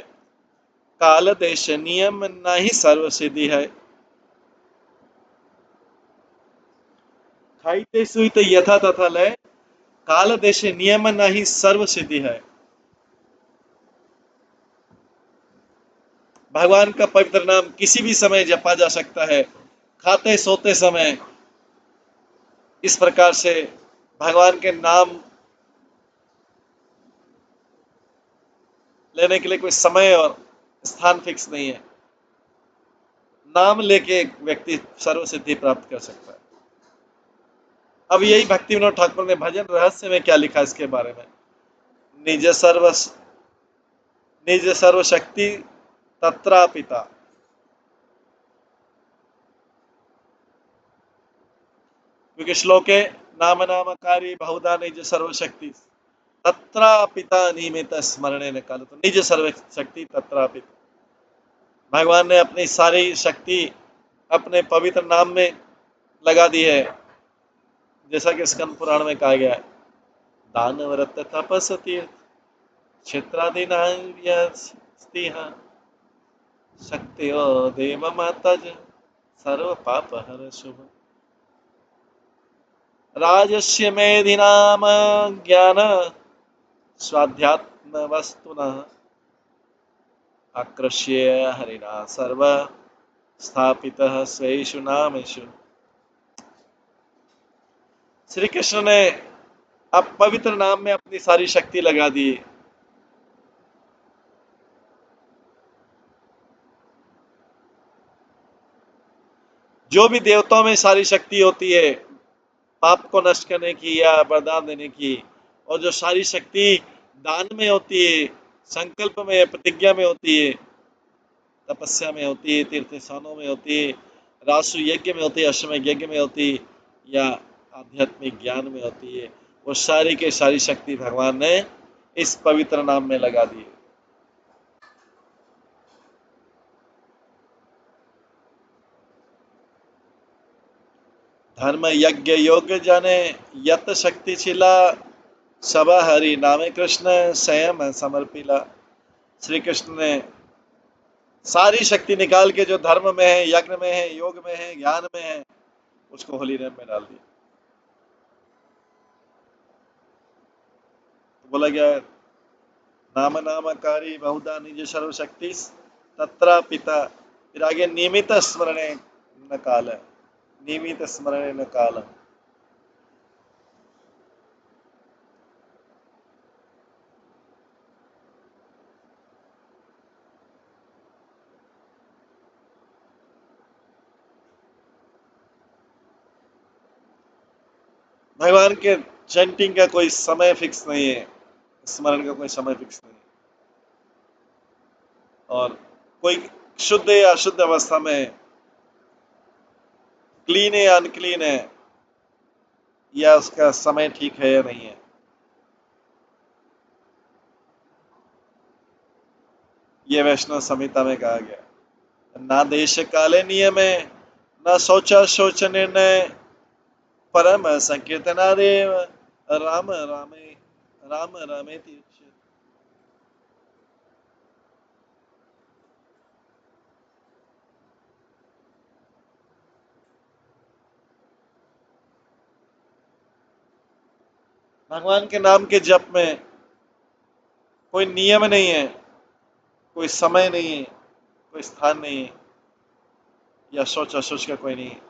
काल देश नियम नहीं सर्व सिद्धि है। खाइते सोइते यथा तथा लय, काल देश नियम नहीं सर्व सिद्धि है। भगवान का पवित्र नाम किसी भी समय जपा जा सकता है, खाते सोते समय। इस प्रकार से भगवान के नाम लेने के लिए कोई समय और स्थान फिक्स नहीं है। नाम लेके व्यक्ति सर्व सिद्धि प्राप्त कर सकता है। अब यही भक्ति विनोद ठाकुर ने भजन रहस्य में क्या लिखा इसके बारे में, निज सर्व निज सर्वशक्ति तत्रापिता। क्योंकि श्लोक है, नाम नामकारी बहुधा निज सर्वशक्ति तत्रापिता निमित स्मरणे न काल। तो निज सर्वशक्ति तत्रापिता, भगवान ने अपनी सारी शक्ति अपने पवित्र नाम में लगा दी है, जैसा कि स्कंद पुराण में कहा गया है। दान व्रत तपस तीर्थ क्षेत्रादि शक्तियो देव माता सर्व पाप हर शुभ राजस्य मेधि नाम ज्ञान स्वाध्यात्म वस्तुनः आकृष्य हरिणा सर्व स्थापितः स्वेषु नामेषु। श्री कृष्ण ने अब पवित्र नाम में अपनी सारी शक्ति लगा दी। जो भी देवताओं में सारी शक्ति होती है पाप को नष्ट करने की या वरदान देने की, और जो सारी शक्ति दान में होती है, संकल्प में, प्रतिज्ञा में होती है, तपस्या में होती है, तीर्थ स्थानों में होती है, रासु यज्ञ में होती है, अश्वमेध यज्ञ में होती है, या आध्यात्मिक ज्ञान में होती है, वो सारी के सारी शक्ति भगवान ने इस पवित्र नाम में लगा दी। धर्म यज्ञ योग जाने यत शक्ति छिला सब हरि नामे कृष्ण स्वयं समर्पिला। श्री कृष्ण ने सारी शक्ति निकाल के जो धर्म में है, यज्ञ में है, योग में है, ज्ञान में है, उसको होली नेम में डाल दिया। तो बोला गया नाम नामकारी बहुधा निज सर्वशक्ति तत्रा पिता, फिर आगे नियमित स्मरणे न काल, नियमित स्मरणे न काल। भगवान के चैंटिंग का कोई समय फिक्स नहीं है, स्मरण का कोई समय फिक्स नहीं है, और कोई शुद्ध या अशुद्ध अवस्था में, क्लीन है या अनक्लीन है, या उसका समय ठीक है या नहीं है। ये वैष्णव संहिता में कहा गया। ना देश काले नियम है, न सोचा शोच निर्णय, परम संकीर्तनादेव राम रामे राम रामे तीर्थ। भगवान के नाम के जप में कोई नियम नहीं है, कोई समय नहीं है, कोई स्थान नहीं है, या सोच असोच का कोई नहीं है।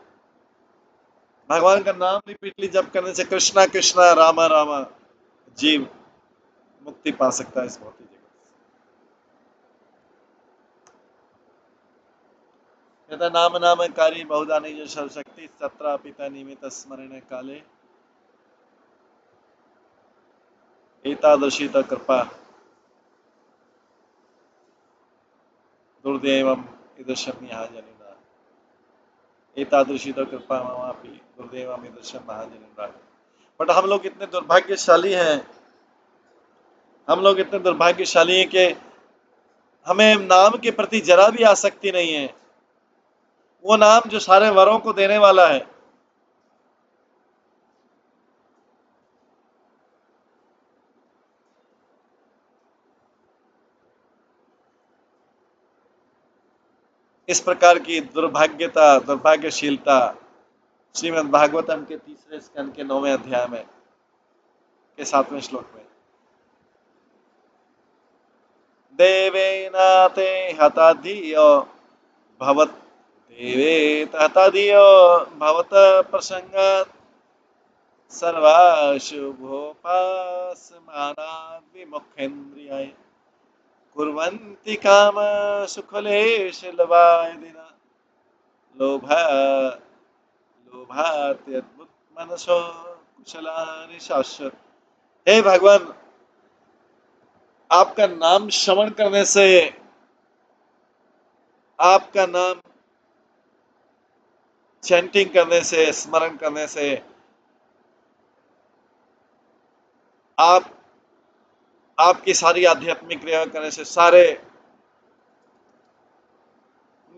भगवान का नाम रिपीटली जप करने से कृष्णा कृष्णा रामा रामा जीव मुक्ति पा सकता है इस भौतिक जगत से। यथा नाम नामकारी बहुधा निज सर्वशक्ति तत्रा पिता निमित स्मरण काले एतादृशी कृपा दुर्देवम ईदृशम यहाँ जनिना, एतादृशी कृपा ममापि दुर्देवम ईदृशम महाजनिना। बट हम लोग इतने दुर्भाग्यशाली हैं, हम लोग इतने दुर्भाग्यशाली हैं कि हमें नाम के प्रति जरा भी आसक्ति नहीं है। वो नाम जो सारे वरों को देने वाला है, इस प्रकार की दुर्भाग्यता, दुर्भाग्यशीलता श्रीमद् भागवतम के तीसरे स्कंद के 9वें अध्याय में के 7वें श्लोक में, देवेनाते हता धियो भवत देवे हता धियो भवत प्रसंगात् सर्वाशुभोपासमानात् विमुखेन्द्रियाय कुर्वन्ति काम सुखलेशलवादिना लोभा लोभात्यद्भुत मनसो कुशलानि शाश्वत। हे भगवान, आपका नाम श्रवण करने से, आपका नाम चैंटिंग करने से, स्मरण करने से, आप आपकी सारी आध्यात्मिक क्रिया करने से सारे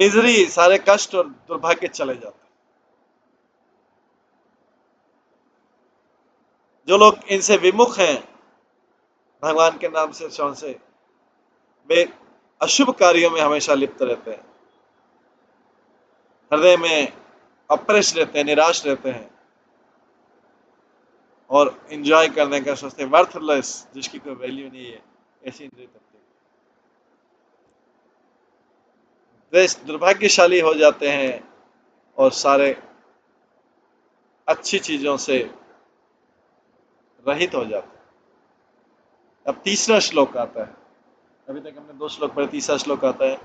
मिजरी, सारे कष्ट और दुर्भाग्य चले जाते हैं। जो लोग इनसे विमुख हैं, भगवान के नाम से, श्रवण से, वे अशुभ कार्यों में हमेशा लिप्त रहते हैं, हृदय में अप्रेस रहते हैं, निराश रहते हैं और एंजॉय करने का सोचते हैं, वर्थलेस, जिसकी कोई वैल्यू नहीं है, ऐसी इंद्रिय तत्व वे दुर्भाग्यशाली हो जाते हैं और सारे अच्छी चीजों से रहित हो जाते हैं। अब तीसरा श्लोक आता है। अभी तक हमने 2 श्लोक पढ़े, तीसरा श्लोक आता है।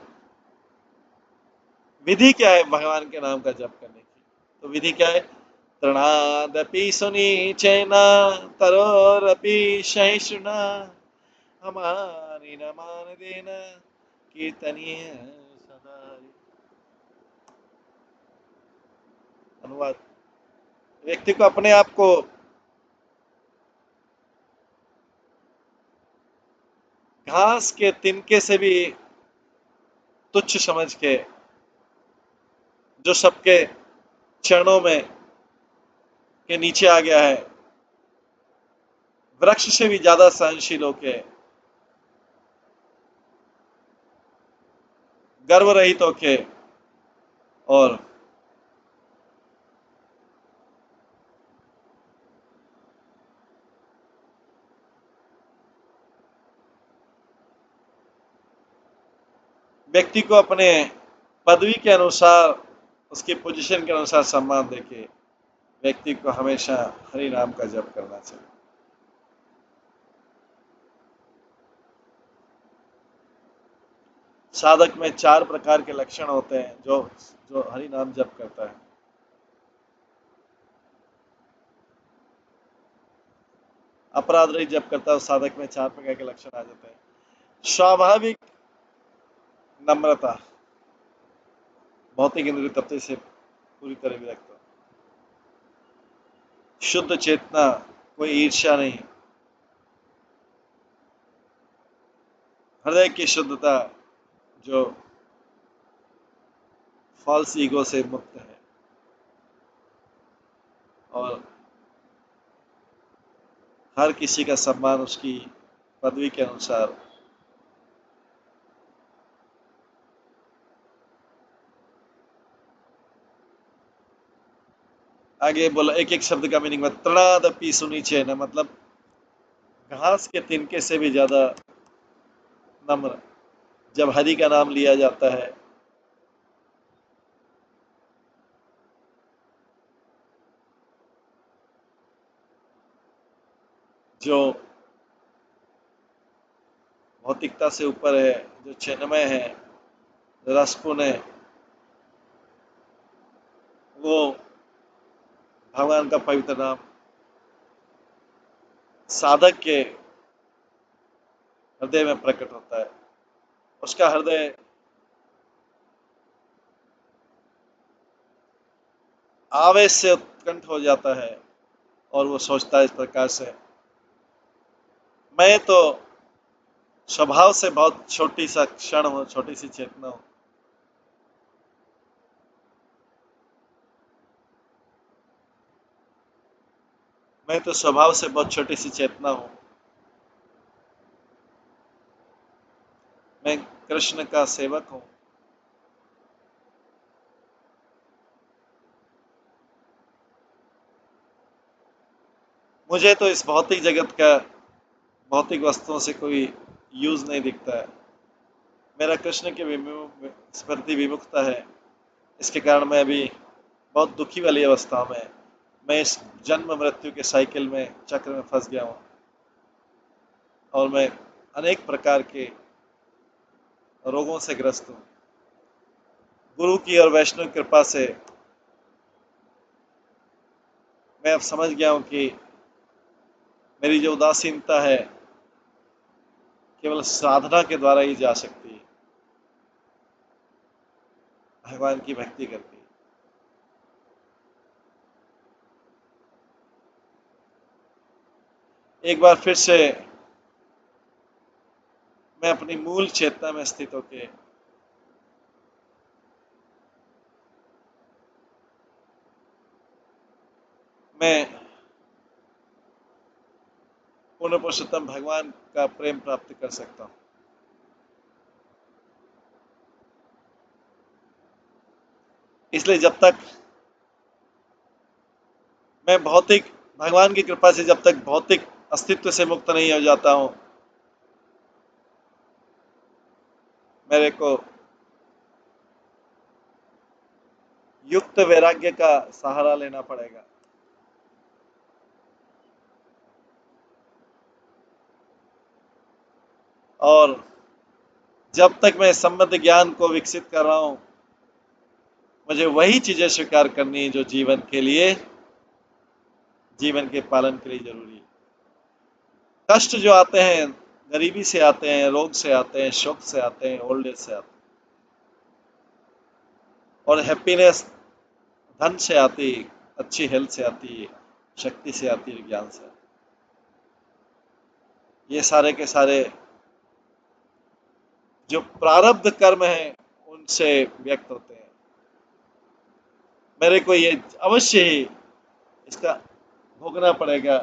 विधि क्या है भगवान के नाम का जप करने की? तो विधि क्या है? तृणादपि सुनीचेन तरोरपि सहिष्णुना हमानि न मानदेन कीर्तनीय सदा। अनुवाद: व्यक्ति को अपने आप को घास के तिनके से भी तुच्छ समझ के, जो सबके चरणों में के नीचे आ गया है, वृक्ष से भी ज्यादा सहनशील होके, गर्व रहित होके और व्यक्ति को अपने पदवी के अनुसार, उसकी पोजीशन के अनुसार सम्मान देके व्यक्ति को हमेशा हरि नाम का जप करना चाहिए। साधक में 4 प्रकार के लक्षण होते हैं जो जो हरि नाम जप करता है। अपराध रहित जप करता है, उस साधक में 4 प्रकार के लक्षण आ जाते हैं। स्वाभाविक नम्रता, भौतिक इंद्रिय तत्व से पूरी तरह विरक्त हो। शुद्ध चेतना, कोई ईर्ष्या नहीं। हृदय की शुद्धता, जो फॉल्स ईगो से मुक्त है और हर किसी का सम्मान उसकी पदवी के अनुसार। आगे बोला, एक एक शब्द का मीनिंग में तृणादपि सुनीचे न, मतलब घास के तिनके से भी ज्यादा नम्र। जब हरि का नाम लिया जाता है, जो भौतिकता से ऊपर है, जो चिन्मय है, रसपूर्ण है, वो भगवान का पवित्र नाम साधक के हृदय में प्रकट होता है। उसका हृदय आवेश से उत्कंठ हो जाता है और वो सोचता है इस प्रकार से, मैं तो स्वभाव से बहुत छोटी सा क्षण हूँ, छोटी सी चेतना हूँ। मैं तो स्वभाव से बहुत छोटी सी चेतना हूँ। मैं कृष्ण का सेवक हूँ। मुझे तो इस भौतिक जगत का, भौतिक वस्तुओं से कोई यूज नहीं दिखता है। मेरा कृष्ण के प्रति विमुखता है। इसके कारण मैं अभी बहुत दुखी वाली अवस्था में, मैं इस जन्म मृत्यु के साइकिल में, चक्र में फंस गया हूँ और मैं अनेक प्रकार के रोगों से ग्रस्त हूँ। गुरु की और वैष्णव कृपा से मैं अब समझ गया हूँ कि मेरी जो उदासीनता है केवल साधना के द्वारा ही जा सकती है, भगवान की भक्ति करके। एक बार फिर से मैं अपनी मूल चेतना में स्थित होके मैं पूर्ण पुरुषोत्तम भगवान का प्रेम प्राप्त कर सकता हूँ। इसलिए जब तक मैं भौतिक भगवान की कृपा से जब तक भौतिक अस्तित्व से मुक्त नहीं हो जाता हूँ, मेरे को युक्त वैराग्य का सहारा लेना पड़ेगा। और जब तक मैं संबद्ध ज्ञान को विकसित कर रहा हूँ, मुझे वही चीजें स्वीकार करनी है जो जीवन के पालन के लिए जरूरी है। कष्ट जो आते हैं, गरीबी से आते हैं, रोग से आते हैं, शोक से आते हैं, ओल्ड एज से आते हैं, और हैप्पीनेस धन से आती है, अच्छी हेल्थ से आती है, शक्ति से आती है, ज्ञान से आती है। ये सारे के सारे जो प्रारब्ध कर्म हैं उनसे व्यक्त होते हैं। मेरे को ये अवश्य ही इसका भोगना पड़ेगा।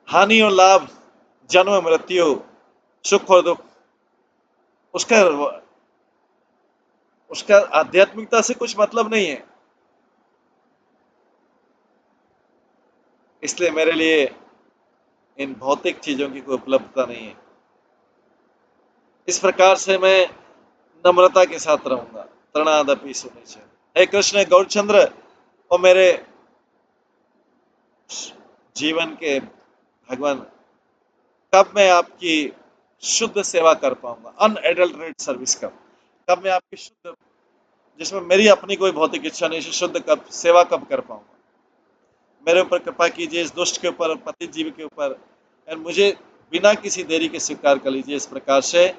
हानि और लाभ, जन्म मृत्यु, सुख और दुख, उसका उसका आध्यात्मिकता से कुछ मतलब नहीं है। इसलिए मेरे लिए इन भौतिक चीजों की कोई उपलब्धता नहीं है। इस प्रकार से मैं नम्रता के साथ रहूंगा। तृणादपि सुनिश्चय। हे कृष्ण गौरचंद्र और मेरे जीवन के भगवान, कब मैं आपकी शुद्ध सेवा कर पाऊंगा, अनएडल्टरेट सर्विस कब मैं आपकी शुद्ध, जिसमें मेरी अपनी कोई भौतिक इच्छा नहीं, शुद्ध कब सेवा कब कर पाऊंगा। मेरे ऊपर कृपा कीजिए, इस दुष्ट के ऊपर, पतित जीव के ऊपर, और मुझे बिना किसी देरी के स्वीकार कर लीजिए। इस प्रकार से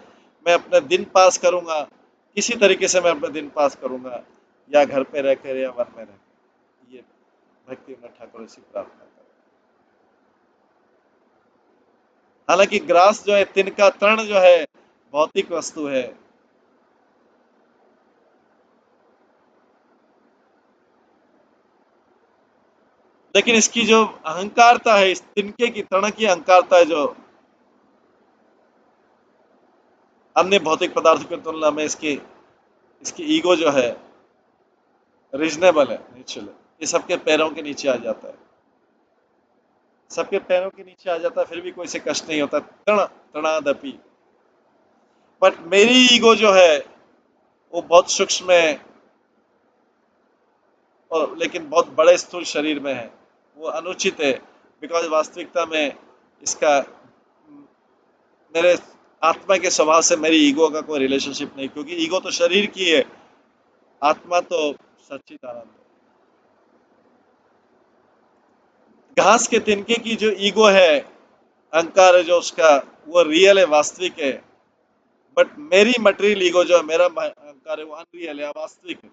मैं अपना दिन पास करूंगा। किसी तरीके से मैं अपना दिन पास करूंगा, या घर पे रहकर या वन में रहकर। ये भक्ति विनोद ठाकुर से प्रार्थना करें। हालांकि ग्रास जो है, तिनका तृण जो है, भौतिक वस्तु है। लेकिन इसकी जो अहंकारता है, इस तिनके की तृण की अहंकारता है, जो अन्य भौतिक पदार्थों की तुलना में इसकी इसकी ईगो जो है रीजनेबल है, नेचुरल है। ये सबके पैरों के नीचे आ जाता है, सबके पैरों के नीचे आ जाता है, फिर भी कोई से कष्ट नहीं होता। तृणादपि। बट मेरी ईगो जो है वो बहुत सूक्ष्म है, और लेकिन बहुत बड़े स्थूल शरीर में है। वो अनुचित है, बिकॉज वास्तविकता में इसका मेरे आत्मा के स्वभाव से मेरी ईगो का कोई रिलेशनशिप नहीं, क्योंकि ईगो तो शरीर की है, आत्मा तो सच्चिदानंद है। घास के तिनके की जो ईगो है, अहंकार है जो उसका, वो रियल है, वास्तविक है। बट मेरी मटेरियल ईगो जो है, मेरा अहंकार है, वो अनरियल है, अवास्तविक है।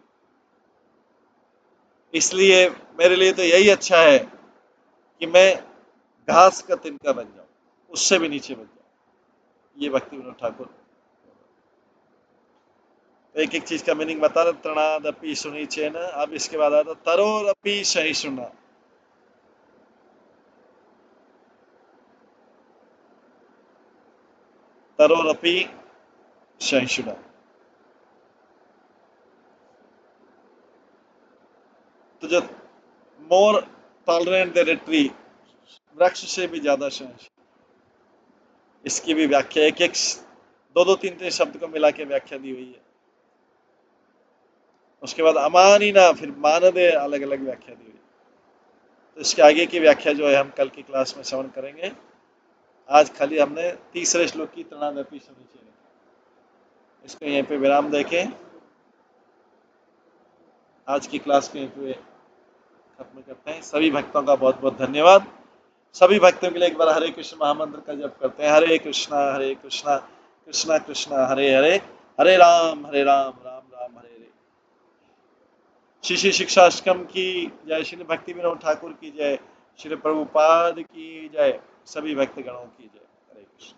इसलिए मेरे लिए तो यही अच्छा है कि मैं घास का तिनका बन जाऊं, उससे भी नीचे बन जाऊं। ये भक्ति विनोद ठाकुर एक एक चीज का मीनिंग बता रहे। तृणादपि सुनिचेन। अब इसके बाद आता तरोरपि सहिष्णुना। तरोरपि सहिष्णुना, तो जो more tolerant than a tree, वृक्ष से भी ज्यादा सहिष्णु। इसकी भी व्याख्या एक एक दो दो तीन तीन शब्द को मिला के व्याख्या दी हुई है। उसके बाद अमानिना, फिर मानदे, अलग अलग व्याख्या दी हुई है। तो इसके आगे की व्याख्या जो है हम कल की क्लास में श्रवण करेंगे। आज खाली हमने तीसरे श्लोक की तृणादपि सुनिचेन, इसको यहीं पे विराम देके आज की क्लास को यहीं पे खत्म करते हैं। सभी भक्तों का बहुत बहुत धन्यवाद। सभी भक्तों के लिए एक बार हरे कृष्ण महामंत्र का जप करते हैं। हरे कृष्णा कृष्णा कृष्णा हरे हरे, हरे राम राम राम हरे हरे। श्री श्री शिक्षाष्टकम की जय, श्री भक्ति विनोद ठाकुर की जय, श्री प्रभुपाद की जय, सभी भक्तगणों की जय। हरे कृष्ण।